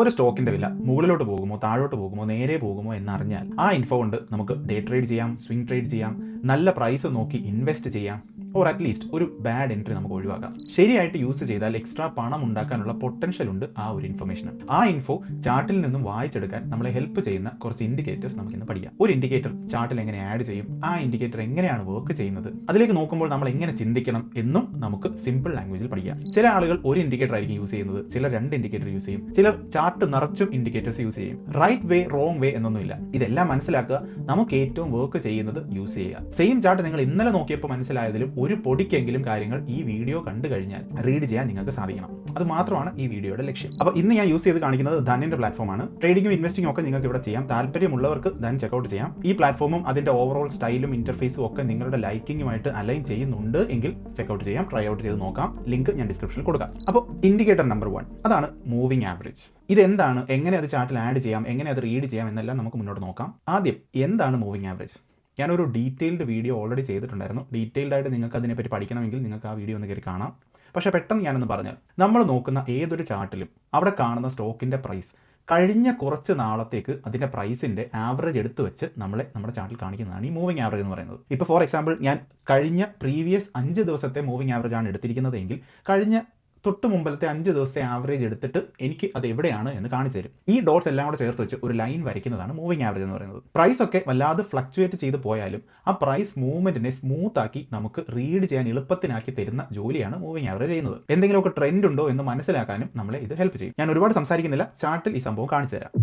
ഒരു സ്റ്റോക്കിന്റെ വില മുകളിലോട്ട് പോകുമോ താഴോട്ട് പോകുമോ നേരെ പോകുമോ എന്നറിഞ്ഞാൽ ആ ഇൻഫോ കൊണ്ട് നമുക്ക് ഡേ ട്രേഡ് ചെയ്യാം, സ്വിംഗ് ട്രേഡ് ചെയ്യാം, നല്ല പ്രൈസ് നോക്കി ഇൻവെസ്റ്റ് ചെയ്യാം, ഓർ അറ്റ്ലീസ്റ്റ് ഒരു ബാഡ് എൻട്രി നമുക്ക് ഒഴിവാക്കാം. ശരിയായിട്ട് യൂസ് ചെയ്താൽ എക്സ്ട്രാ പണം ഉണ്ടാക്കാനുള്ള പൊട്ടൻഷ്യൽ ഉണ്ട് ആ ഒരു ഇൻഫർമേഷന്. ആ ഇൻഫോ ചാർട്ടിൽ നിന്നും വായിച്ചെടുക്കാൻ നമ്മളെ ഹെൽപ്പ് ചെയ്യുന്ന കുറച്ച് ഇൻഡിക്കേറ്റേഴ്സ് നമുക്ക് ഇന്ന് പഠിക്കാം. ഒരു ഇൻഡിക്കേറ്റർ ചാർട്ടിൽ എങ്ങനെ ആഡ് ചെയ്യും, ആ ഇൻഡിക്കേറ്റർ എങ്ങനെയാണ് വർക്ക് ചെയ്യുന്നത്, അതിലേക്ക് നോക്കുമ്പോൾ നമ്മൾ എങ്ങനെ ചിന്തിക്കണം എന്നും നമുക്ക് സിമ്പിൾ ലാംഗ്വേജിൽ പഠിക്കാം. ചില ആളുകൾ ഒരു ഇൻഡിക്കേറ്റർ ആയിരിക്കും യൂസ് ചെയ്യുന്നത്, ചിലർ 2 ഇൻഡിക്കേറ്റർ യൂസ് ചെയ്യും, ചിലർ ചാർട്ട് നിറച്ചും ഇൻഡിക്കേറ്റേഴ്സ് യൂസ് ചെയ്യും. റൈറ്റ് വേ റോങ് വേ എന്നൊന്നുമില്ല. ഇതെല്ലാം മനസ്സിലാക്കുക, നമുക്ക് ഏറ്റവും വർക്ക് ചെയ്യുന്നത് യൂസ് ചെയ്യുക. സെയിം ചാർട്ട് നിങ്ങൾ ഇന്നലെ നോക്കിയപ്പോൾ മനസ്സിലായതിലും ഒരു പൊടിക്കെങ്കിലും കാര്യങ്ങൾ ഈ വീഡിയോ കണ്ടു കഴിഞ്ഞാൽ റീഡ് ചെയ്യാൻ നിങ്ങൾക്ക് സാധിക്കണം. അത് മാത്രമാണ് ഈ വീഡിയോയുടെ ലക്ഷ്യം. അപ്പോൾ ഇന്ന് ഞാൻ യൂസ് ചെയ്ത് കാണിക്കുന്നത് ധനിന്റെ പ്ലാറ്റ്ഫോമാണ്. ട്രേഡിംഗും ഇൻവെസ്റ്റിംഗും ഒക്കെ നിങ്ങൾക്ക് ഇവിടെ ചെയ്യാം. താല്പര്യമുള്ളവർക്ക് ധൻ ചെക്കൗട്ട് ചെയ്യാം. ഈ പ്ലാറ്റ്ഫോമും അതിന്റെ ഓവറോൾ സ്റ്റൈലും ഇന്റർഫേസും ഒക്കെ നിങ്ങളുടെ ലൈക്കിങ്ങുമായിട്ട് അലൈൻ ചെയ്യുന്നുണ്ട് എങ്കിൽ ചെക്കൗട്ട് ചെയ്യാം, ട്രൈ ഔട്ട് ചെയ്ത് നോക്കാം. ലിങ്ക് ഞാൻ ഡിസ്ക്രിപ്ഷനിൽ കൊടുക്കാം. അപ്പോൾ ഇൻഡിക്കേറ്റർ നമ്പർ 1 അതാണ് മൂവിംഗ് ആവറേജ്. ഇതെന്താണ്, എങ്ങനെ അത് ചാർട്ടിൽ ആഡ് ചെയ്യാം, എങ്ങനെ അത് റീഡ് ചെയ്യാം എന്നെല്ലാം നമുക്ക് മുന്നോട്ട് നോക്കാം. ആദ്യം എന്താണ് മൂവിംഗ് ആവറേജ്? ഞാനൊരു ഡീറ്റെയിൽഡ് വീഡിയോ ഓൾറെഡി ചെയ്തിട്ടുണ്ടായിരുന്നു. ഡീറ്റെയിൽഡ് ആയിട്ട് നിങ്ങൾക്ക് അതിനെപ്പറ്റി പഠിക്കണമെങ്കിൽ നിങ്ങൾക്ക് ആ വീഡിയോ ഒന്ന് കയറി കാണാം. പക്ഷേ പെട്ടെന്ന് ഞാനൊന്ന് പറഞ്ഞാൽ, നമ്മൾ നോക്കുന്ന ഏതൊരു ചാർട്ടിലും അവിടെ കാണുന്ന സ്റ്റോക്കിൻ്റെ പ്രൈസ് കഴിഞ്ഞ കുറച്ച് നാളത്തേക്ക് അതിൻ്റെ പ്രൈസിൻ്റെ ആവറേജ് എടുത്ത് വെച്ച് നമ്മുടെ ചാർട്ടിൽ കാണിക്കുന്നതാണ് ഈ മൂവിംഗ് ആവറേജ് എന്ന് പറയുന്നത്. ഇപ്പോൾ ഫോർ എക്സാമ്പിൾ ഞാൻ കഴിഞ്ഞ പ്രീവിയസ് 5 ദിവസത്തെ മൂവിംഗ് ആവറേജ് ആണ് എടുത്തിരിക്കുന്നതെങ്കിൽ കഴിഞ്ഞ തൊട്ട് മുമ്പലത്തെ 5 ദിവസത്തെ ആവറേജ് എടുത്തിട്ട് എനിക്ക് അത് എവിടെയാണ് എന്ന് കാണിച്ചു തരും. ഈ ഡോട്ട്സ് എല്ലാം കൂടെ ചേർത്ത് വെച്ച് ഒരു ലൈൻ വരയ്ക്കുന്നതാണ് മൂവിംഗ് ആവറേജ് എന്ന് പറയുന്നത്. പ്രൈസ് ഒക്കെ വല്ലാതെ ഫ്ലക്ച്വേറ്റ് ചെയ്ത് പോയാലും ആ പ്രൈസ് മൂവ്മെന്റിനെ സ്മൂത്ത് ആക്കി നമുക്ക് റീഡ് ചെയ്യാൻ എളുപ്പത്തിനാക്കി തരുന്ന ജോലിയാണ് മൂവിംഗ് ആവറേജ് ചെയ്യുന്നത്. എന്തെങ്കിലുമൊക്കെ ട്രെൻഡ് ഉണ്ടോ എന്ന് മനസ്സിലാക്കാനും നമ്മളെ ഇത് ഹെൽപ്പ് ചെയ്യും. ഞാൻ ഒരുപാട് സംസാരിക്കുന്നില്ല, ചാർട്ടിൽ ഈ സംഭവം കാണിച്ചു തരാം.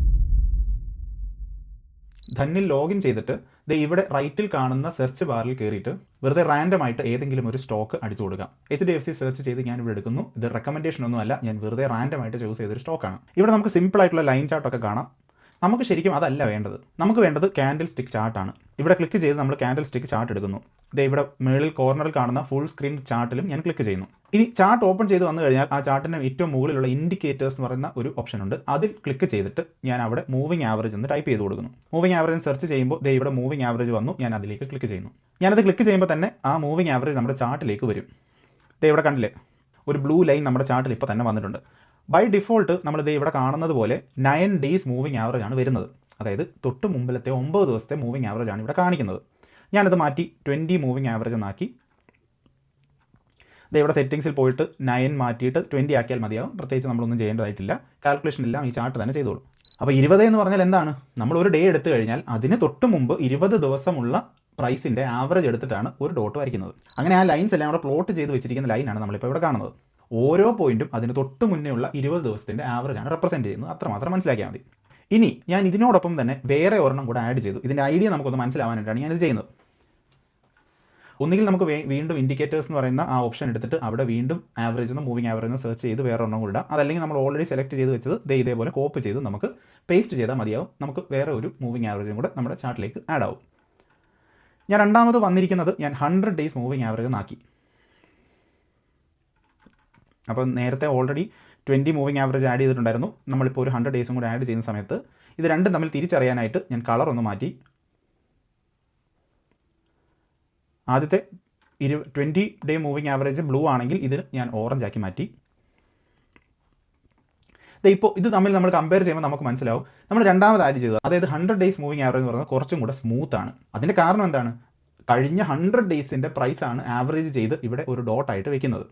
ധനിൽ ലോഗിൻ ചെയ്തിട്ട് ഇവിടെ റൈറ്റിൽ കാണുന്ന സെർച്ച് ബാറിൽ കയറിയിട്ട് വെറുതെ റാൻഡം ആയിട്ട് ഏതെങ്കിലും ഒരു സ്റ്റോക്ക് അടിച്ചു കൊടുക്കാം. HDFC സെർച്ച് ചെയ്ത് ഞാൻ ഇവിടെ എടുക്കുന്നു. ഇത് റെക്കമെൻഡേഷൻ ഒന്നുമല്ല, ഞാൻ വെറുതെ റാൻഡം ആയിട്ട് ചൂസ് ചെയ്തൊരു സ്റ്റോക്കാണ്. ഇവിടെ നമുക്ക് സിമ്പിൾ ആയിട്ടുള്ള ലൈൻ ചാർട്ടൊക്കെ കാണാം. നമുക്ക് ശരിക്കും അതല്ല വേണ്ടത്. നമുക്ക് വേണ്ടത് ക്യാൻഡിൽ സ്റ്റിക്ക് ചാർട്ടാണ്. ഇവിടെ ക്ലിക്ക് ചെയ്ത് നമ്മൾ ക്യാൻഡിൽ സ്റ്റിക്ക് ചാർട്ട് എടുക്കുന്നു. ഇവിടെ മുകളിൽ കോർണറിൽ കാണുന്ന ഫുൾ സ്ക്രീൻ ചാർട്ടിലും ഞാൻ ക്ലിക്ക് ചെയ്യുന്നു. ഇനി ചാർട്ട് ഓപ്പൺ ചെയ്ത് വന്നു കഴിഞ്ഞാൽ ആ ചാർട്ടിൻ്റെ ഏറ്റവും മുകളിലുള്ള ഇൻഡിക്കേറ്റേഴ്സ് എന്ന് പറയുന്ന ഒരു ഓപ്ഷൻ ഉണ്ട്. അതിൽ ക്ലിക്ക് ചെയ്തിട്ട് ഞാൻ അവിടെ മൂവിംഗ് ആവറേജ് എന്ന് ടൈപ്പ് ചെയ്ത് കൊടുക്കുന്നു. മൂവിംഗ് ആവറേജ് സെർച്ച് ചെയ്യുമ്പോൾ ഇവിടെ മൂവിംഗ് ആവറേജ് വന്നു. ഞാൻ അതിലേക്ക് ക്ലിക്ക് ചെയ്യുന്നു. ഞാനത് ക്ലിക്ക് ചെയ്യുമ്പോൾ തന്നെ ആ മൂവിംഗ് ആവറേജ് നമ്മുടെ ചാർട്ടിലേക്ക് വരും. ഇവിടെ കണ്ടില്ലേ, ഒരു ബ്ലൂ ലൈൻ നമ്മുടെ ചാർട്ടിൽ ഇപ്പോൾ തന്നെ വന്നിട്ടുണ്ട്. ബൈ ഡിഫോൾട്ട് നമ്മളിത് ഇവിടെ കാണുന്നത് പോലെ 9 ഡേയ്സ് മൂവിംഗ് ആവറേജ് ആണ് വരുന്നത്. അതായത് തൊട്ട് മുമ്പിലത്തെ 9 ദിവസത്തെ മൂവിംഗ് ആവറേജ് ആണ് ഇവിടെ കാണിക്കുന്നത്. ഞാനത് മാറ്റി 20 മൂവിംഗ് ആവറേജ് എന്നാക്കി. ഇവിടെ സെറ്റിംഗ്സിൽ പോയിട്ട് 9 മാറ്റിയിട്ട് 20 ആക്കിയാൽ മതിയാവും. പ്രത്യേകിച്ച് നമ്മളൊന്നും ചെയ്യേണ്ടതായിട്ടില്ല. കാൽക്കുലേഷൻ എല്ലാം ഈ ചാർട്ട് തന്നെ ചെയ്തോളൂ. അപ്പോൾ 20 എന്ന് പറഞ്ഞാൽ എന്താണ്? നമ്മൾ ഒരു ഡേ എടുത്തു കഴിഞ്ഞാൽ അതിന് തൊട്ട് മുമ്പ് 20 ദിവസമുള്ള പ്രൈസിൻ്റെ ആവറേജ് എടുത്തിട്ടാണ് ഒരു ഡോട്ട് വരയ്ക്കുന്നത്. അങ്ങനെ ആ ലൈൻസ് എല്ലാം കൂടെ പ്ലോട്ട് ചെയ്ത് വെച്ചിരിക്കുന്ന ലൈനാണ് നമ്മളിപ്പോൾ ഇവിടെ കാണുന്നത്. ഓരോ പോയിന്റും അതിന് തൊട്ട് മുന്നേ ഉള്ള 20 ദിവസത്തിൻ്റെ ആവറേജ് ആണ് റെപ്രസെൻറ്റ് ചെയ്യുന്നത്. അത്രമാത്രം മനസ്സിലാക്കിയാൽ മതി. ഇനി ഞാൻ ഇതിനോടൊപ്പം തന്നെ വേറെ ഒരെണ്ണം കൂടെ ആഡ് ചെയ്തു. ഇതിൻ്റെ ഐഡിയ നമുക്കൊന്ന് മനസ്സിലാവാനായിട്ടാണ് ഞാനിത് ചെയ്യുന്നത്. ഒന്നുകിൽ നമുക്ക് വീണ്ടും ഇൻഡിക്കേറ്റേഴ്സ് എന്ന് പറയുന്ന ആ ഓപ്ഷൻ എടുത്തിട്ട് അവിടെ വീണ്ടും ആവറേജ് എന്ന് മൂവിംഗ് ആവറേജ് എന്ന് സെർച്ച് ചെയ്ത് വേറെ ഒരെണ്ണം കൂടെ ഇടാം. അതല്ലെങ്കിൽ നമ്മൾ ഓൾറെഡി സെലക്ട് ചെയ്ത് വെച്ചത് ഇതേപോലെ കോപ്പി ചെയ്ത് നമുക്ക് പേസ്റ്റ് ചെയ്താൽ മതിയാവും. നമുക്ക് വേറെ ഒരു മൂവിംഗ് ആവറേജും കൂടെ നമ്മുടെ ചാർട്ടിലേക്ക് ആഡ് ആവും. ഞാൻ രണ്ടാമത് വന്നിരിക്കുന്നത് ഞാൻ 100 ഡേയ്സ് മൂവിംഗ് ആവറേജ് എന്നാക്കി. അപ്പോൾ നേരത്തെ ഓൾറെഡി 20 മൂവിംഗ് ആവറേജ് ആഡ് ചെയ്തിട്ടുണ്ടായിരുന്നു. നമ്മളിപ്പോൾ ഒരു 100 ഡേയ്സും കൂടെ ആഡ് ചെയ്യുന്ന സമയത്ത് ഇത് രണ്ടും തമ്മിൽ തിരിച്ചറിയാനായിട്ട് ഞാൻ കളർ ഒന്ന് മാറ്റി. ആദ്യത്തെ 20 ഡേ മൂവിംഗ് ആവറേജ് ബ്ലൂ ആണെങ്കിൽ ഇത് ഞാൻ ഓറഞ്ച് ആക്കി മാറ്റി. ഇപ്പോൾ ഇത് തമ്മിൽ നമ്മൾ കമ്പയർ ചെയ്യുമ്പോൾ നമുക്ക് മനസ്സിലാവും നമ്മൾ രണ്ടാമത് ആഡ് ചെയ്തത്, അതായത് 100 ഡേയ്സ് മൂവിംഗ് ആവറേജ് എന്ന് പറയുന്നത് കുറച്ചും കൂടെ സ്മൂത്ത് ആണ്. അതിൻ്റെ കാരണം എന്താണ്? കഴിഞ്ഞ 100 ഡേയ്സിൻ്റെ പ്രൈസാണ് ആവറേജ് ചെയ്ത് ഇവിടെ ഒരു ഡോട്ടായിട്ട് വെക്കുന്നത്.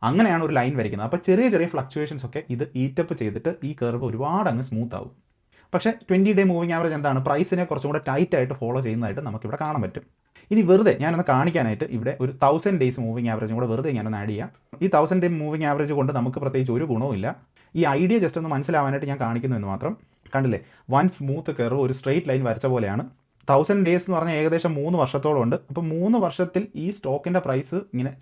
അങ്ങനെയാണ് ഒരു ലൈൻ വരയ്ക്കുന്നത്. അപ്പോൾ ചെറിയ ചെറിയ ഫ്ലക്ച്വേഷൻസ് ഒക്കെ ഇത് ഈറ്റപ്പ് ചെയ്തിട്ട് ഈ കർവ് ഒരുപാട് അങ്ങ് സ്മൂത്ത് ആവും. പക്ഷേ 20 ഡേ മൂവിംഗ് ആവറേജ് എന്താണ്? പ്രൈസിനെ കുറച്ചും കൂടെ ടൈറ്റായിട്ട് ഫോളോ ചെയ്യുന്നതായിട്ട് നമുക്കിവിടെ കാണാൻ പറ്റും. ഇനി വെറുതെ ഞാനൊന്ന് കാണിക്കാനായിട്ട് ഇവിടെ ഒരു 1000 ഡേയ്സ് മൂവിംഗ് ആവറേജും കൂടെ വെറുതെ ഞാനൊന്ന് ആഡ് ചെയ്യാം. ഈ 1000 ഡേ മൂവിംഗ് ആവറേജ് കൊണ്ട് നമുക്ക് പ്രത്യേകിച്ച് ഒരു ഗുണവുമില്ല. ഈ ഐഡിയ ജസ്റ്റ് ഒന്ന് മനസ്സിലാവാനായിട്ട് ഞാൻ കാണിക്കുന്നു എന്ന് മാത്രം. കണ്ടില്ലേ, വൺ സ്മൂത്ത് കർവ് ഒരു സ്ട്രെയിറ്റ് ലൈൻ വരച്ച പോലെയാണ്. 1000 ഡേയ്സ് എന്ന് പറഞ്ഞാൽ ഏകദേശം 3 വർഷത്തോളം ഉണ്ട്. അപ്പോൾ 3 വർഷത്തിൽ ഈ സ്റ്റോക്കിൻ്റെ പ്രൈസ് ഇങ്ങനെ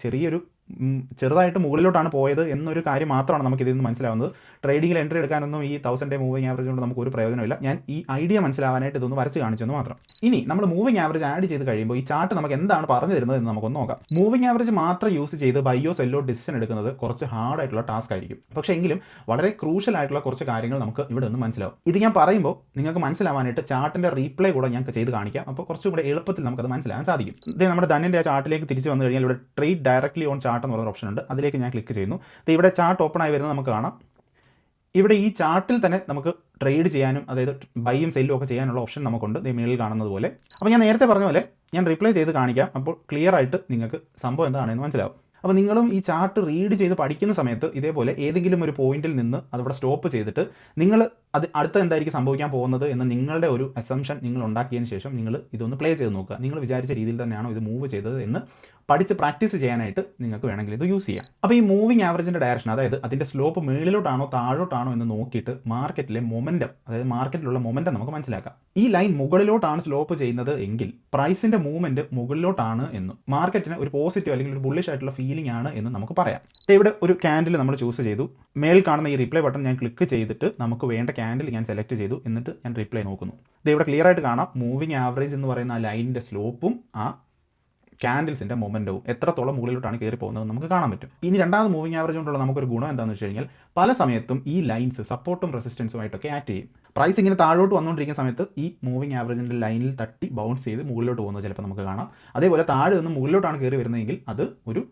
ചെറുതായിട്ട് മുകളിലോട്ടാണ് പോയത് എന്നൊരു കാര്യം മാത്രമാണ് നമുക്ക് ഇതിൽ നിന്ന് മനസ്സിലാവുന്നത്. ട്രേഡിങ്ങിൽ എൻട്രി എടുക്കാനൊന്നും ഈ 1000 ഡേ മൂവിംഗ് ആവറേജ് കൊണ്ട് നമുക്ക് ഒരു പ്രയോജനമില്ല. ഞാൻ ഈ ഐഡിയ മനസ്സിലാവാനായിട്ട് ഇതൊന്ന് വരച്ച് കാണിച്ചെന്ന് മാത്രം. ഇനി നമ്മൾ മൂവിംഗ് ആവറേജ് ആഡ് ചെയ്ത് കഴിയുമ്പോൾ ഈ ചാർട്ട് നമുക്ക് എന്താണ് പറഞ്ഞു തരുന്നത് എന്ന് നമുക്കൊന്ന് നോക്കാം. മൂവിംഗ് ആവറേജ് മാത്രം യൂസ് ചെയ്ത് ബൈയോ സെല്ലോ ഡിസിഷൻ എടുക്കുന്നത് കുറച്ച് ഹാർഡായിട്ടുള്ള ടാസ്ക് ആയിരിക്കും. പക്ഷേ എങ്കിലും വളരെ ക്രൂഷ്യൽ ആയിട്ടുള്ള കുറച്ച് കാര്യങ്ങൾ നമുക്ക് ഇവിടെ നിന്ന് മനസ്സിലാവും. ഇത് ഞാൻ പറയുമ്പോൾ നിങ്ങൾക്ക് മനസ്സിലാവാനായിട്ട് ചാർട്ടിൻ്റെ റീപ്ലേ കൂടെ ഞാൻ ചെയ്ത് കാണിക്കാം. അപ്പോൾ കുറച്ചും കൂടെ എളുപ്പത്തിൽ നമുക്കത് മനസ്സിലാക്കാൻ സാധിക്കും. ഇത് നമ്മുടെ ധനിൻ്റെ ആ ചാർട്ടിലേക്ക് തിരിച്ച് വന്നു കഴിഞ്ഞാൽ ഇവിടെ ട്രേഡ് ഡയറക്ട്ലി ഓൺ ചാർട്ട് എന്ന് പറയുന്ന ഓപ്ഷൻ ഉണ്ട്. അതിലേക്ക് ഞാൻ ക്ലിക്ക് ചെയ്യുന്നു. ഇവിടെ ചാർട്ട് ഓപ്പൺ ആയി വരുന്നത് നമുക്ക് കാണാം. 20 ഡേ മൂവിംഗ് ആവറേജ് ബ്ലൂ ആണ്. അതിൻ്റെ കാരണം എന്താണ്? കഴിഞ്ഞ 100 ഡേയ്സിൻ്റെ പ്രൈസാണ് ആവറേജ് ചെയ്ത് ഇവിടെ ഒരു ഡോട്ട് ആയിട്ട് വെക്കുന്നത്. ഇവിടെ ഈ ചാർട്ടിൽ തന്നെ നമുക്ക് ട്രേഡ് ചെയ്യാനും അതായത് ബൈയും സെല്ലും ഒക്കെ ചെയ്യാനുള്ള ഓപ്ഷൻ നമുക്കുണ്ട് മേളിൽ കാണുന്നത് പോലെ. അപ്പോൾ ഞാൻ നേരത്തെ പറഞ്ഞ പോലെ ഞാൻ റിപ്ലൈ ചെയ്ത് കാണിക്കാം. അപ്പോൾ ക്ലിയർ ആയിട്ട് നിങ്ങൾക്ക് സംഭവം എന്താണെന്ന് മനസ്സിലാവും. അപ്പോൾ നിങ്ങളും ഈ ചാർട്ട് റീഡ് ചെയ്ത് പഠിക്കുന്ന സമയത്ത് ഇതേപോലെ ഏതെങ്കിലും ഒരു പോയിന്റിൽ നിന്ന് അതവിടെ സ്റ്റോപ്പ് ചെയ്തിട്ട് നിങ്ങൾ അടുത്ത എന്തായിരിക്കും സംഭവിക്കാൻ പോകുന്നത് എന്ന് നിങ്ങളുടെ ഒരു അസംഷൻ നിങ്ങൾ ഉണ്ടാക്കിയതിന് ശേഷം നിങ്ങൾ ഇതൊന്ന് പ്ലേ ചെയ്ത് നോക്കുക. നിങ്ങൾ വിചാരിച്ച രീതിയിൽ തന്നെയാണോ ഇത് മൂവ് ചെയ്തത് എന്ന് പഠിച്ച് പ്രാക്ടീസ് ചെയ്യാനായിട്ട് നിങ്ങൾക്ക് വേണമെങ്കിൽ ഇത് യൂസ് ചെയ്യാം. അപ്പോൾ ഈ മൂവിങ് ആവറേജിൻ്റെ ഡയറക്ഷൻ, അതായത് അതിൻ്റെ സ്ലോപ്പ് മേളിലോട്ടാണോ താഴോട്ടാണോ എന്ന് നോക്കിയിട്ട് മാർക്കറ്റിലെ മൊമെൻറ്റം, അതായത് മാർക്കറ്റിലുള്ള മൊമെൻറ്റം നമുക്ക് മനസ്സിലാക്കാം. ഈ ലൈൻ മുകളിലോട്ടാണ് സ്ലോപ്പ് ചെയ്യുന്നത് എങ്കിൽ പ്രൈസിൻ്റെ മൂവ്മെൻറ്റ് മുകളിലോട്ടാണ് എന്നും മാർക്കറ്റിന് ഒരു പോസിറ്റീവ് അല്ലെങ്കിൽ ഒരു ബുള്ളിഷ് ആയിട്ടുള്ള ഫീലിംഗ് ആണ് എന്ന് നമുക്ക് പറയാം. ഇവിടെ ഒരു ക്യാൻഡിൽ നമ്മൾ ചൂസ് ചെയ്തു. മേൽ കാണുന്ന ഈ റിപ്ലൈ ബട്ടൺ ഞാൻ ക്ലിക്ക് ചെയ്തിട്ട് നമുക്ക് വേണ്ട ക്യാൻഡിൽ ഞാൻ സെലക്ട് ചെയ്തു. എന്നിട്ട് ഞാൻ റിപ്ലൈ നോക്കുന്നു. ഇവിടെ ക്ലിയർ ആയിട്ട് കാണാം മൂവിങ് ആവറേജ് എന്ന് പറയുന്ന ആ ലൈനിൻ്റെ സ്ലോപ്പും ആ ക്യാൻഡിൽസിൻ്റെ മൊമെൻറ്റവും എത്രത്തോളം മുകളിലോട്ടാണ് കയറി പോകുന്നത് നമുക്ക് കാണാൻ പറ്റും. ഇനി രണ്ടാമത് മൂവിങ് ആവറേജ് കൊണ്ടുള്ള നമുക്കൊരു ഗുണം എന്താണെന്ന് വെച്ച് കഴിഞ്ഞാൽ പല സമയത്തും ഈ ലൈൻസ് സപ്പോർട്ടും റെസിസ്റ്റൻസുമായിട്ടൊക്കെ ആക്ട് ചെയ്യും. പ്രൈസ് ഇങ്ങനെ താഴോട്ട് വന്നുകൊണ്ടിരിക്കുന്ന സമയത്ത് ഈ മൂവിങ് ആവറേജിൻ്റെ ലൈനിൽ തട്ടി ബൗൺസ് ചെയ്ത് മുകളിലോട്ട് പോകുന്നത് ചിലപ്പോൾ നമുക്ക് കാണാം. അതേപോലെ താഴെ നിന്ന് മുകളിലോട്ടാണ് കയറി വരുന്നതെങ്കിൽ അത് ഒരു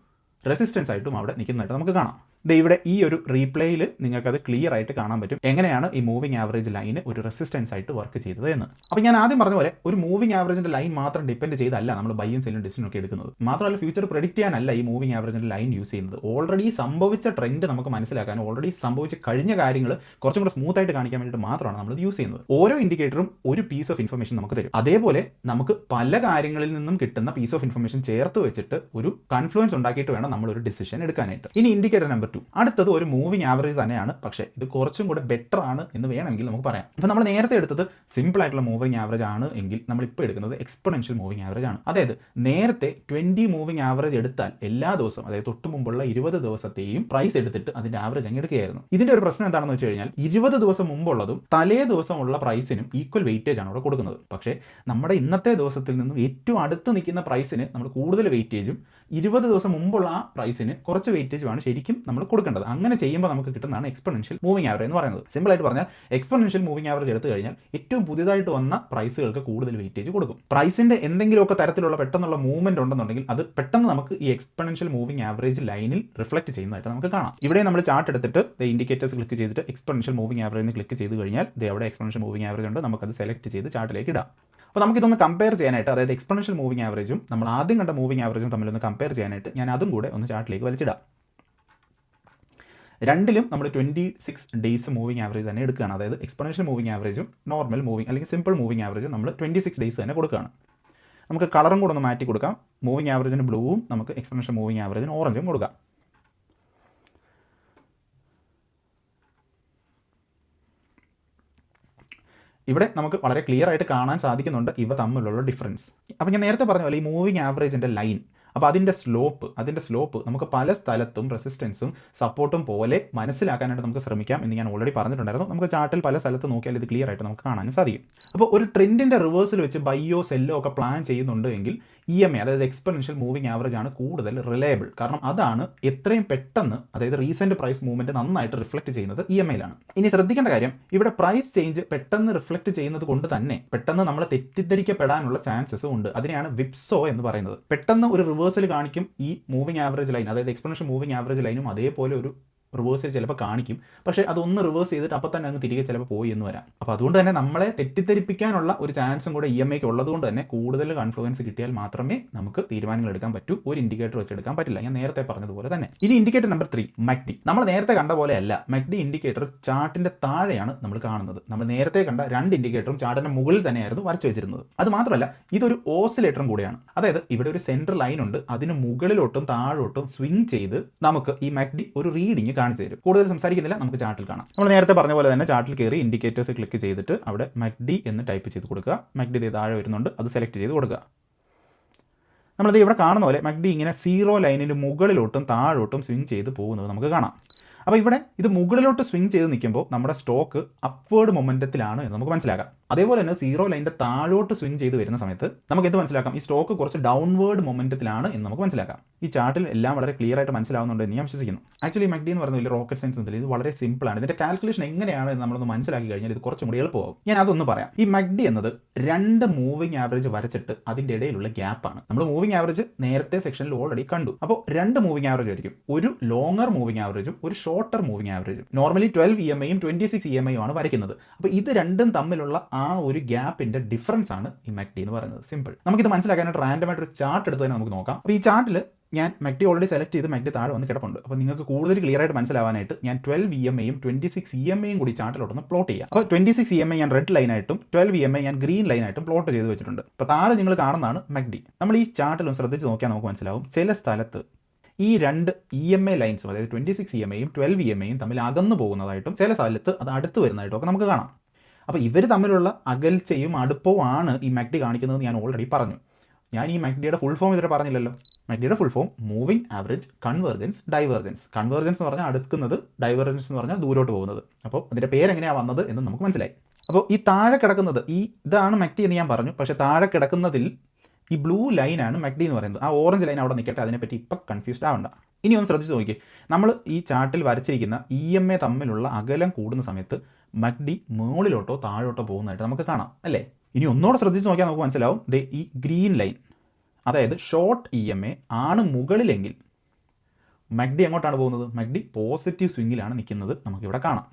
റെസിസ്റ്റൻസ് ആയിട്ടും അവിടെ നിൽക്കുന്നതായിട്ട് നമുക്ക് കാണാം. ഇവിടെ ഈ ഒരു റീപ്ലേയിൽ നിങ്ങൾക്കത് ക്ലിയർ ആയിട്ട് കാണാൻ പറ്റും എങ്ങനെയാണ് ഈ മൂവിങ് ആവറേജ് ലൈന് ഒരു റെസിസ്റ്റൻസ് ആയിട്ട് വർക്ക് ചെയ്തത് എന്ന്. അപ്പോൾ ഞാൻ ആദ്യം പറഞ്ഞ പോലെ ഒരു മൂവിങ് ആവറേജിൻ്റെ ലൈൻ മാത്രം ഡിപ്പെൻഡ് ചെയ്തല്ല നമ്മൾ ബൈയും സെല്ലും ഡിസിഷനും ഒക്കെ എടുക്കുന്നത്. മാത്രമല്ല ഫ്യൂച്ചർ പ്രെഡിക്റ്റ് ചെയ്യാനല്ല ഈ മൂവിങ് ആവറേജിൻ്റെ ലൈൻ യൂസ് ചെയ്യുന്നത്. ഓൾറെഡി സംഭവിച്ച ട്രെൻഡ് നമുക്ക് മനസ്സിലാക്കാനും ഓൾറെഡി സംഭവിച്ച കഴിഞ്ഞ കാര്യങ്ങൾ കുറച്ചും കൂടെ സ്മൂത്ത് ആയിട്ട് കാണിക്കാൻ വേണ്ടിയിട്ട് മാത്രമാണ് നമ്മൾ യൂസ് ചെയ്യുന്നത്. ഓരോ ഇൻഡിക്കേറ്ററും ഒരു പീസ് ഓഫ് ഇൻഫർമേഷൻ നമുക്ക് തരും. അതേപോലെ നമുക്ക് പല കാര്യങ്ങളിൽ നിന്നും കിട്ടുന്ന പീസ് ഓഫ് ഇൻഫർമേഷൻ ചേർത്ത് വെച്ചിട്ട് ഒരു കൺഫ്ലുവൻസ് ഉണ്ടാക്കിയിട്ട് വേണം നമ്മൾ ഒരു ഡിസിഷൻ എടുക്കാനായിട്ട്. ഇനി ഇൻഡിക്കേറ്റർ നമ്പർ 2, അടുത്തത് ഒരു മൂവിങ് ആവറേജ് തന്നെയാണ്, പക്ഷേ ഇത് കുറച്ചും കൂടെ ബെറ്റർ ആണ് എന്ന് വേണമെങ്കിൽ നമുക്ക് പറയാം. അപ്പോൾ നമ്മൾ നേരത്തെ എടുത്തത് സിമ്പിൾ ആയിട്ടുള്ള മൂവിങ് ആവറേജ് ആണ് എങ്കിൽ നമ്മൾ ഇപ്പോൾ എടുക്കുന്നത് എക്സ്പൊണൻഷ്യൽ മൂവിങ് ആവറേജ് ആണ്. അതായത് നേരത്തെ 20 മൂവിങ് ആവറേജ് എടുത്താൽ എല്ലാ ദിവസവും, അതായത് തൊട്ട് മുമ്പുള്ള 20 ദിവസത്തെയും പ്രൈസ് എടുത്തിട്ട് അതിന്റെ ആവറേജ് അങ്ങ് എടുക്കുകയായിരുന്നു. ഇതിന്റെ ഒരു പ്രശ്നം എന്താണെന്ന് വെച്ച് കഴിഞ്ഞാൽ 20 ദിവസം മുമ്പുള്ളതും തലേ ദിവസമുള്ള പ്രൈസിനും ഈക്വൽ വെയിറ്റേജ് ആണ് അവിടെ കൊടുക്കുന്നത്. പക്ഷേ നമ്മുടെ ഇന്നത്തെ ദിവസത്തിൽ നിന്നും ഏറ്റവും അടുത്ത് നിൽക്കുന്ന പ്രൈസിന് നമ്മൾ കൂടുതൽ വെയിറ്റേജും 20 ദിവസം മുമ്പുള്ള ആ പ്രൈസിന് കുറച്ച് വെയിറ്റേജുമാണ് ശരിക്കും നമ്മൾ കൊടുക്കേണ്ടത്. അങ്ങനെ ചെയ്യുമ്പോൾ നമുക്ക് കിട്ടുന്നതാണ് എക്സ്പൊണൻഷ്യൽ മൂവിങ് ആവറേജ് എന്ന് പറയുന്നത്. സിമ്പിൾ ആയിട്ട് പറഞ്ഞാൽ എക്സ്പൊണൻഷ്യൽ മൂവിങ് ആവറേജ് എടുത്തു കഴിഞ്ഞാൽ ഏറ്റവും പുതിയതായിട്ട് വന്ന പ്രൈസുകൾക്ക് കൂടുതൽ വെയിറ്റേജ് കൊടുക്കും. പ്രൈസിന്റെ എന്തെങ്കിലുമൊക്കെ തരത്തിലുള്ള പെട്ടെന്നുള്ള മൂവ്മെന്റ് ഉണ്ടെന്നുണ്ടെങ്കിൽ അത് പെട്ടെന്ന് നമുക്ക് ഈ എക്സ്പൊണൻഷ്യൽ മൂവിങ് ആവറേജ് ലൈനിൽ റിഫ്ലക്ട് ചെയ്യുന്നതായിട്ട് നമുക്ക് കാണാം. ഇവിടെ നമ്മൾ ചാർട്ട് എടുത്തിട്ട് ഇൻഡിക്കേറ്റേഴ്സ് ക്ലിക്ക് ചെയ്തിട്ട് എക്സ്പൊണൻഷ്യൽ മൂവിങ് ആവറേജ് ക്ലിക്ക് ചെയ്ത് കഴിഞ്ഞാൽ അവിടെ എക്സ്പൊണൻഷ്യൽ മൂവിങ് ആവറേജ് ഉണ്ട്. നമുക്കത് സെലക്ട് ചെയ്ത് ചാർട്ടിലേക്ക് ഇടാം. അപ്പോൾ നമുക്കിതൊന്ന് കമ്പയർ ചെയ്യാനായിട്ട്, അതായത് എക്സ്പൊണൻഷ്യൽ മൂവിങ് ആവറേജും നമ്മൾ ആദ്യം കണ്ട മൂവിങ് ആവറേജും തമ്മിലൊന്ന് കമ്പയർ ചെയ്യാനായിട്ട് ഞാൻ അതും കൂടെ ഒന്ന് ചാർട്ടിലേക്ക് വലിച്ചിടാം. രണ്ടിലും നമ്മൾ 26 ഡേയ്സ് മൂവിങ് ആവറേജ് തന്നെ എടുക്കുകയാണ്. അതായത് എക്സ്പൊണൻഷ്യൽ മൂവിങ് ആവറേജും നോർമൽ മൂവിങ് അല്ലെങ്കിൽ സിമ്പിൾ മൂവിങ് ആവറേജും നമ്മൾ 26 ഡേയ്സ് തന്നെ കൊടുക്കുകയാണ്. നമുക്ക് കളറും കൂടെ ഒന്ന് മാറ്റി കൊടുക്കാം. മൂവിങ് ആവറേജിന് ബ്ലൂവും നമുക്ക് എക്സ്പൊണൻഷ്യൽ മൂവിങ് ആവറേജിന് ഓറഞ്ചും കൊടുക്കാം. ഇവിടെ നമുക്ക് വളരെ ക്ലിയർ ആയിട്ട് കാണാൻ സാധിക്കുന്നുണ്ട് ഇവ തമ്മിലുള്ള ഡിഫറൻസ്. അപ്പോൾ ഞാൻ നേരത്തെ പറഞ്ഞ പോലെ ഈ മൂവിങ് ആവറേജിൻ്റെ ലൈൻ, അപ്പോൾ അതിൻ്റെ സ്ലോപ്പ് നമുക്ക് പല സ്ഥലത്തും റെസിസ്റ്റൻസും സപ്പോർട്ടും പോലെ മനസ്സിലാക്കാനായിട്ട് നമുക്ക് ശ്രമിക്കാം എന്ന് ഞാൻ ഓൾറെഡി പറഞ്ഞിട്ടുണ്ടായിരുന്നു. നമുക്ക് ചാർട്ടിൽ പല സ്ഥലത്ത് നോക്കിയാൽ ഇത് ക്ലിയർ ആയിട്ട് നമുക്ക് കാണാൻ സാധിക്കും. അപ്പോൾ ഒരു ട്രെൻഡിൻ്റെ റിവേഴ്സിൽ വെച്ച് ബൈയോ സെല്ലോ ഒക്കെ പ്ലാൻ ചെയ്യുന്നുണ്ട് എങ്കിൽ EMA, അതായത് എക്സ്പൊണൻഷ്യൽ മൂവിങ് ആവറേജ് ആണ് കൂടുതൽ റിലയബിൾ. കാരണം അതാണ് എത്രയും പെട്ടെന്ന്, അതായത് റീസെൻറ്റ് പ്രൈസ് മൂവ്മെൻറ്റ് നന്നായിട്ട് റിഫ്ലക്ട് ചെയ്യുന്നത് EMAയിലാണ്. ഇനി ശ്രദ്ധിക്കേണ്ട കാര്യം, ഇവിടെ പ്രൈസ് ചേഞ്ച് പെട്ടെന്ന് റിഫ്ലക്ട് ചെയ്യുന്നത് കൊണ്ട് തന്നെ പെട്ടെന്ന് നമ്മൾ തെറ്റിദ്ധരിക്കപ്പെടാനുള്ള ചാൻസസും ഉണ്ട്. അതിനെയാണ് വിപ്സോ എന്ന് പറയുന്നത്. പെട്ടെന്ന് ഒരു റിവേഴ്സൽ കാണിക്കും ഈ മൂവിങ് ആവറേജ് ലൈൻ, അതായത് എക്സ്പൊണൻഷ്യൽ മൂവിങ് ആവറേജ് ലൈനും അതേപോലെ ഒരു റിവേഴ്സിൽ ചിലപ്പോൾ കാണിക്കും. പക്ഷേ അതൊന്ന് റിവേഴ്സ് ചെയ്തിട്ട് അപ്പോൾ തന്നെ അങ്ങ് തിരികെ ചിലപ്പോൾ പോയി എന്ന് വരാം. അപ്പോൾ അതുകൊണ്ട് തന്നെ നമ്മളെ തെറ്റിദ്ധരിപ്പിക്കാനുള്ള ഒരു ചാൻസും കൂടെ EMAയ്ക്ക് ഉള്ളതുകൊണ്ട് തന്നെ കൂടുതൽ കൺഫ്ലുവൻസ് കിട്ടിയാൽ മാത്രമേ നമുക്ക് തീരുമാനങ്ങൾ എടുക്കാൻ പറ്റൂ. ഒരു ഇൻഡിക്കേറ്റർ വെച്ചെടുക്കാൻ പറ്റില്ല, ഞാൻ നേരത്തെ പറഞ്ഞതുപോലെ തന്നെ. ഇനി ഇൻഡിക്കേറ്റർ നമ്പർ 3, MACD. നമ്മൾ നേരത്തെ കണ്ട പോലെ അല്ല MACD ഇൻഡിക്കേറ്റർ ചാർട്ടിൻ്റെ താഴെയാണ് നമ്മൾ കാണുന്നത്. നമ്മൾ നേരത്തെ കണ്ട 2 ഇൻഡിക്കേറ്ററും ചാർട്ടിൻ്റെ മുകളിൽ തന്നെയായിരുന്നു വരച്ചു വെച്ചിരുന്നത്. അത് മാത്രമല്ല ഇതൊരു ഓസിലേറ്ററും കൂടിയാണ്. അതായത് ഇവിടെ ഒരു സെൻട്രൽ ലൈൻ ഉണ്ട്, അതിന് മുകളിലോട്ടും താഴോട്ടും സ്വിംഗ് ചെയ്ത് നമുക്ക് ഈ MACD ഒരു റീഡിങ് കാണിച്ചു തരും. കൂടുതൽ സംസാരിക്കുന്നില്ല, നമുക്ക് ചാർട്ടിൽ കാണാം. നമ്മൾ നേരത്തെ പറഞ്ഞ പോലെ തന്നെ ചാർട്ടിൽ കയറി ഇൻഡിക്കേറ്റേഴ്സ് ക്ലിക്ക് ചെയ്തിട്ട് അവിടെ MACD എന്ന് ടൈപ്പ് ചെയ്ത് കൊടുക്കുക. MACD താഴെ വരുന്നുണ്ട്, അത് സെലക്ട് ചെയ്ത് കൊടുക്കുക. നമ്മളിത് ഇവിടെ കാണുന്ന പോലെ MACD ഇങ്ങനെ 0 ലൈനിന് മുകളിലോട്ടും താഴോട്ടും സ്വിംഗ് ചെയ്ത് പോകുന്നത് നമുക്ക് കാണാം. അപ്പോൾ ഇവിടെ ഇത് മുകളിലോട്ട് സ്വിംഗ് ചെയ്ത് നിൽക്കുമ്പോൾ നമ്മുടെ സ്റ്റോക്ക് അപ്വേർഡ് മൊമെൻറ്റത്തിലാണ് എന്ന് നമുക്ക് മനസ്സിലാക്കാം. അതേപോലെ തന്നെ സീറോ ലൈനിൻ്റെ താഴോട്ട് സ്വിങ് ചെയ്ത് വരുന്ന സമയത്ത് നമുക്ക് എന്ത് മനസ്സിലാക്കാം, ഈ സ്റ്റോക്ക് കുറച്ച് ഡൗൺവേർഡ് മൊമെൻറ്റത്തിലാണ് എന്ന് നമുക്ക് മനസ്സിലാക്കാം. ഈ ചാർട്ടിൽ എല്ലാം വളരെ ക്ലിയർ ആയിട്ട് മനസ്സിലാവുന്നുണ്ട് എന്ന് ഞാൻ വിശ്വസിക്കുന്നു. ആക്ച്വലി MACD എന്ന് പറയുന്നത് വലിയ റോക്കറ്റ് സയൻസ് ഒന്നുമില്ല, ഇത് വളരെ സിമ്പിളാണ്. ഇതിൻ്റെ കാൽക്കുലേഷൻ എങ്ങനെയാണ് എന്ന് നമ്മളൊന്ന് മനസ്സിലാക്കി കഴിഞ്ഞാൽ ഇത് കുറച്ചും കൂടി എളുപ്പമാകും. ഞാൻ അതൊന്ന് പറയാം. ഈ MACD എന്നത് 2 മൂവിംഗ് ആവറേജ് വരച്ചിട്ട് അതിൻ്റെ ഇടയിലുള്ള ഗ്യാപ്പാണ്. നമ്മൾ മൂവിംഗ് ആവറേജ് നേരത്തെ സെക്ഷനിൽ ഓൾറെഡി കണ്ടു. അപ്പോൾ 2 മൂവിംഗ് ആവറേജ് ആയിരിക്കും, ഒരു ലോങ്ങർ മൂവിംഗ് ആവറേജും ഒരു ഷോർട്ടർ മൂവിംഗ് ആവറേജും. നോർമലി 12 EMAയും 26 EMAയും ആണ് വരയ്ക്കുന്നത്. അപ്പോൾ ഇത് രണ്ടും തമ്മിലുള്ള ആ ഒരു ഗ്യാപ്പിന്റെ ഡിഫറൻസ് ആണ് ഈ MACD എന്ന് പറയുന്നത്. സിമ്പിൾ. നമുക്കിത് മനസ്സിലാക്കാനായിട്ട് റാൻഡമായിട്ട് ഒരു ചാർട്ട് എടുത്ത് തന്നെ നമുക്ക് നോക്കാം. അപ്പോൾ ഈ ചാർട്ടിൽ ഞാൻ MACD ഓൾറെഡി സെലക്ട് ചെയ്ത് MACD താഴെ വന്ന് കിടപ്പുണ്ട്. അപ്പോൾ നിങ്ങൾക്ക് കൂടുതൽ ക്ലിയർ ആയിട്ട് മനസ്സിലാവാനായിട്ട് ഞാൻ 12 EMAയും 26 EMAയും കൂടി ചാർട്ടിലോട്ടൊന്ന് പ്ലോട്ട് ചെയ്യാം. അപ്പോൾ 26 EMA ഞാൻ റെഡ് ലൈനായിട്ടും 12 EMA ഞാൻ ഗ്രീൻ ലൈനായിട്ടും പ്ലോട്ട് ചെയ്ത് വെച്ചിട്ടുണ്ട്. അപ്പോൾ താഴെ നിങ്ങൾ കാണുന്നതാണ് MACD. നമ്മൾ ഈ ചാർട്ടിലൊന്ന് ശ്രദ്ധിച്ച് നോക്കിയാൽ നമുക്ക് മനസ്സിലാവും, ചില സ്ഥലത്ത് ഈ 2 EMA ലൈൻസും, അതായത് 26 EMAയും 12 EMAയും തമ്മിൽ അകന്നു പോകുന്നതായിട്ടും ചില സ്ഥലത്ത് അത് അടുത്ത് വരുന്നതായിട്ടും ഒക്കെ നമുക്ക് കാണാം. അപ്പോൾ ഇവർ തമ്മിലുള്ള അകൽച്ചയും അടുപ്പവും ആണ് ഈ MACD കാണിക്കുന്നത് ഞാൻ ഓൾറെഡി പറഞ്ഞു. ഞാൻ ഈ MACDയുടെ ഫുൾ ഫോം ഇതുവരെ പറഞ്ഞില്ലല്ലോ. MACDയുടെ full form moving average convergence divergence. Convergence എന്ന് പറഞ്ഞാൽ അടുക്കുന്നത്, ഡൈവേർജൻസ് എന്ന് പറഞ്ഞാൽ ദൂരോട്ട് പോകുന്നത്. അപ്പോൾ അതിൻ്റെ പേരെങ്ങനെയാണ് വന്നത് എന്ന് നമുക്ക് മനസ്സിലായി. അപ്പോൾ ഈ താഴെ കിടക്കുന്നത് ഇതാണ് MACD എന്ന് ഞാൻ പറഞ്ഞു. പക്ഷേ താഴെ കിടക്കുന്നതിൽ ഈ ബ്ലൂ ലൈനാണ് MACD എന്ന് പറയുന്നത്. ആ ഓറഞ്ച് ലൈൻ അവിടെ നിൽക്കട്ടെ, അതിനെപ്പറ്റി ഇപ്പം കൺഫ്യൂസ്ഡ് ആവണ്ട. ഇനി ഒന്ന് ശ്രദ്ധിച്ച് നോക്കി, നമ്മൾ ഈ ചാർട്ടിൽ വരച്ചിരിക്കുന്ന EMA തമ്മിലുള്ള അകലം കൂടുന്ന സമയത്ത് MACD മുകളിലോട്ടോ താഴോട്ടോ പോകുന്നതായിട്ട് നമുക്ക് കാണാം അല്ലേ. ഇനി ഒന്നുകൂടെ ശ്രദ്ധിച്ച് നോക്കിയാൽ നമുക്ക് മനസ്സിലാവും, ഈ ഗ്രീൻ ലൈൻ, അതായത് ഷോർട്ട് EMA ആണ് മുകളിലെങ്കിൽ MACD എങ്ങോട്ടാണ് പോകുന്നത്? MACD പോസിറ്റീവ് സ്വിങ്ങിലാണ് നിൽക്കുന്നത് നമുക്കിവിടെ കാണാം.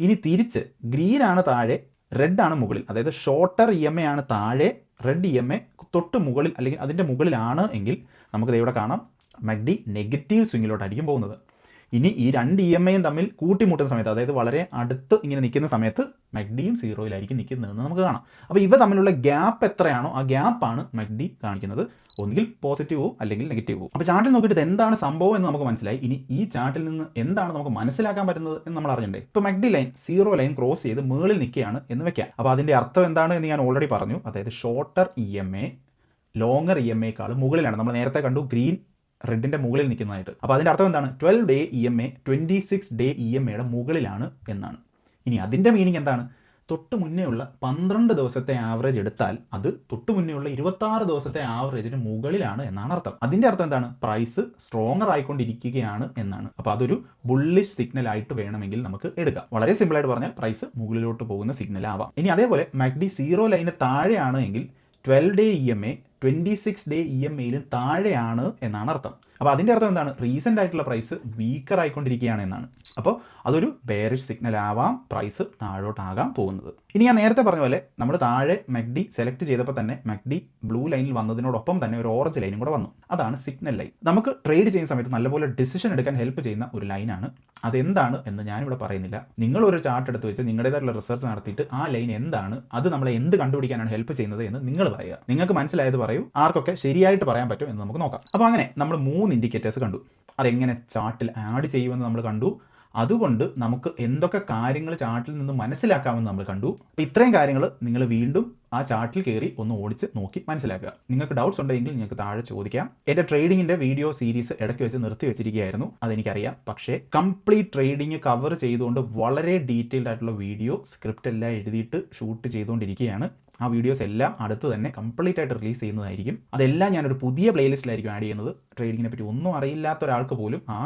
ഇനി തിരിച്ച് ഗ്രീൻ ആണ് താഴെ, റെഡ് ആണ് മുകളിൽ, അതായത് ഷോർട്ടർ EMA ആണ് താഴെ, റെഡ് EMA തൊട്ട് മുകളിൽ അല്ലെങ്കിൽ അതിൻ്റെ മുകളിലാണ് എങ്കിൽ നമുക്കിത് ഇവിടെ കാണാം, MACD നെഗറ്റീവ് സ്വിങ്ങിലോട്ടായിരിക്കും പോകുന്നത്. ഇനി ഈ 2 EMAയും തമ്മിൽ കൂട്ടിമുട്ടുന്ന സമയത്ത്, അതായത് വളരെ അടുത്ത് ഇങ്ങനെ നിൽക്കുന്ന സമയത്ത് MACDയും സീറോയിലായിരിക്കും നിൽക്കുന്നതെന്ന് നമുക്ക് കാണാം. അപ്പോൾ ഇവ തമ്മിലുള്ള ഗ്യാപ്പ് എത്രയാണോ ആ ഗ്യാപ്പാണ് MACD കാണിക്കുന്നത്, ഒന്നുകിൽ പോസിറ്റീവോ അല്ലെങ്കിൽ നെഗറ്റീവോ. അപ്പോൾ ചാർട്ടിൽ നോക്കിയിട്ട് എന്താണ് സംഭവം എന്ന് നമുക്ക് മനസ്സിലായി. ഇനി ഈ ചാർട്ടിൽ നിന്ന് എന്താണ് നമുക്ക് മനസ്സിലാക്കാൻ പറ്റുന്നത് എന്ന് നമ്മൾ അറിയണ്ടേ. ഇപ്പോൾ MACD line zero line cross ചെയ്ത് മുകളിൽ നിൽക്കുകയാണ് എന്ന് വെക്കാം. അപ്പോൾ അതിൻ്റെ അർത്ഥം എന്താണ് എന്ന് ഞാൻ ഓൾറെഡി പറഞ്ഞു. അതായത് ഷോർട്ടർ EMA ലോങ്ങർ EMAയേക്കാൾ മുകളിലാണ്. നമ്മൾ നേരത്തെ കണ്ടു ഗ്രീൻ റെഡിൻ്റെ മുകളിൽ നിൽക്കുന്നതായിട്ട്. അപ്പോൾ അതിൻ്റെ അർത്ഥം എന്താണ്? 12 ഡേ EMA 26 ഡേ EMAയുടെ മുകളിലാണ് എന്നാണ്. ഇനി അതിൻ്റെ മീനിങ് എന്താണ്? തൊട്ട് മുന്നേ ഉള്ള 12 ദിവസത്തെ ആവറേജ് എടുത്താൽ അത് തൊട്ട് മുന്നേ ഉള്ള 26 ദിവസത്തെ ആവറേജിന് മുകളിലാണ് എന്നാണ് അർത്ഥം. അതിൻ്റെ അർത്ഥം എന്താണ്? പ്രൈസ് സ്ട്രോങ്ങർ ആയിക്കൊണ്ടിരിക്കുകയാണ് എന്നാണ്. അപ്പോൾ അതൊരു ബുള്ളിഷ് സിഗ്നൽ ആയിട്ട് വേണമെങ്കിൽ നമുക്ക് എടുക്കാം. വളരെ സിമ്പിളായിട്ട് പറഞ്ഞാൽ പ്രൈസ് മുകളിലോട്ട് പോകുന്ന സിഗ്നൽ ആവാം. ഇനി അതേപോലെ MACD സീറോ ലൈന് താഴെയാണ് എങ്കിൽ 12 ഡേ EMA 26 ഡേ EMAയിലും താഴെയാണ് എന്നാണ് അർത്ഥം. അപ്പോൾ അതിൻ്റെ അർത്ഥം എന്താണ്? റീസെൻ്റ് ആയിട്ടുള്ള പ്രൈസ് വീക്കർ ആയിക്കൊണ്ടിരിക്കുകയാണ് എന്നാണ്. അപ്പോൾ അതൊരു ബെയറിഷ് സിഗ്നൽ ആവാം, പ്രൈസ് താഴോട്ടാകാൻ പോകുന്നത്. ഇനി ഞാൻ നേരത്തെ പറഞ്ഞ പോലെ നമ്മൾ താഴെ MACD സെലക്ട് ചെയ്തപ്പോൾ തന്നെ MACD ബ്ലൂ ലൈനിൽ വന്നതിനോടൊപ്പം തന്നെ ഒരു ഓറഞ്ച് ലൈനും കൂടെ വന്നു. അതാണ് സിഗ്നൽ ലൈൻ. നമുക്ക് ട്രേഡ് ചെയ്യുന്ന സമയത്ത് നല്ലപോലെ ഡിസിഷൻ എടുക്കാൻ ഹെൽപ്പ് ചെയ്യുന്ന ഒരു ലൈനാണ്. അതെന്താണ് എന്ന് ഞാനിവിടെ പറയുന്നില്ല. നിങ്ങളൊരു ചാർട്ട് എടുത്ത് വെച്ച് നിങ്ങളുടേതായിട്ടുള്ള റിസർച്ച് നടത്തിയിട്ട് ആ ലൈൻ എന്താണ്, അത് നമ്മളെ എന്ത് കണ്ടുപിടിക്കാനാണ് ഹെൽപ്പ് ചെയ്യുന്നത് എന്ന് നിങ്ങൾ പറയുക. നിങ്ങൾക്ക് മനസ്സിലായത് പറയൂ, ആർക്കൊക്കെ ശരിയായിട്ട് പറയാൻ പറ്റും എന്ന് നമുക്ക് നോക്കാം. അപ്പോൾ അങ്ങനെ നമ്മൾ 3 ഇൻഡിക്കേറ്റേഴ്സ് കണ്ടു. അതെങ്ങനെ ചാർട്ടിൽ ആഡ് ചെയ്യുമെന്ന് നമ്മൾ കണ്ടു. അതുകൊണ്ട് നമുക്ക് എന്തൊക്കെ കാര്യങ്ങൾ ചാർട്ടിൽ നിന്ന് മനസ്സിലാക്കാമെന്ന് നമ്മൾ കണ്ടു. അപ്പോൾ ഇത്രയും കാര്യങ്ങൾ നിങ്ങൾ വീണ്ടും ആ ചാർട്ടിൽ കയറി ഒന്ന് ഓടിച്ച് നോക്കി മനസ്സിലാക്കുക. നിങ്ങൾക്ക് ഡൗട്ട്സ് ഉണ്ടെങ്കിൽ നിങ്ങൾക്ക് താഴെ ചോദിക്കാം. എൻ്റെ ട്രേഡിങ്ങിൻ്റെ വീഡിയോ സീരീസ് ഇടയ്ക്ക് വെച്ച് നിർത്തി വെച്ചിരിക്കുകയായിരുന്നു, അതെനിക്കറിയാം. പക്ഷേ കംപ്ലീറ്റ് ട്രേഡിങ് കവർ ചെയ്തുകൊണ്ട് വളരെ ഡീറ്റെയിൽഡ് ആയിട്ടുള്ള വീഡിയോ സ്ക്രിപ്റ്റ് എല്ലാം എഴുതിയിട്ട് ഷൂട്ട് ചെയ്തുകൊണ്ടിരിക്കുകയാണ്. ആ വീഡിയോസ് എല്ലാം അടുത്ത് തന്നെ കംപ്ലീറ്റ് ആയിട്ട് റിലീസ് ചെയ്യുന്നതായിരിക്കും. അതെല്ലാം ഞാനൊരു പുതിയ പ്ലേലിസ്റ്റിലായിരിക്കും ആഡ് ചെയ്യുന്നത്. ട്രേഡിങ്ങിനെ പറ്റി ഒന്നും അറിയില്ലാത്ത ഒരാൾക്ക് പോലും ആ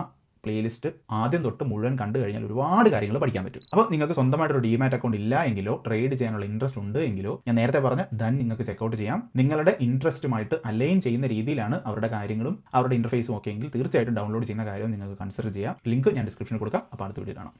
പ്ലേലിസ്റ്റ് ആദ്യം തൊട്ട് മുഴുവൻ കണ്ടു കഴിഞ്ഞാൽ ഒരുപാട് കാര്യങ്ങൾ പഠിക്കാൻ പറ്റും. അപ്പോൾ നിങ്ങൾക്ക് സ്വന്തമായിട്ടൊരു ഡിമാറ്റ് അക്കൗണ്ട് ഇല്ല എങ്കിലോ ട്രേഡ് ചെയ്യാനുള്ള ഇൻട്രസ്റ്റ് ഉണ്ട് എങ്കിലോ ഞാൻ നേരത്തെ പറഞ്ഞ ധൻ നിങ്ങൾക്ക് ചെക്കൗട്ട് ചെയ്യാം. നിങ്ങളുടെ ഇൻട്രസ്റ്റുമായിട്ട് അലൈൻ ചെയ്യുന്ന രീതിയിലാണ് അവരുടെ കാര്യങ്ങളും അവരുടെ ഇന്റർഫേസും ഒക്കെ എങ്കിൽ തീർച്ചയായിട്ടും ഡൗൺലോഡ് ചെയ്യുന്ന കാര്യം നിങ്ങൾക്ക് കൺസിഡർ ചെയ്യാം. ലിങ്ക് ഞാൻ ഡിസ്ക്രിപ്ഷനിൽ കൊടുക്കാം. അപ്പോൾ അടുത്ത വീഡിയോ കാണാം.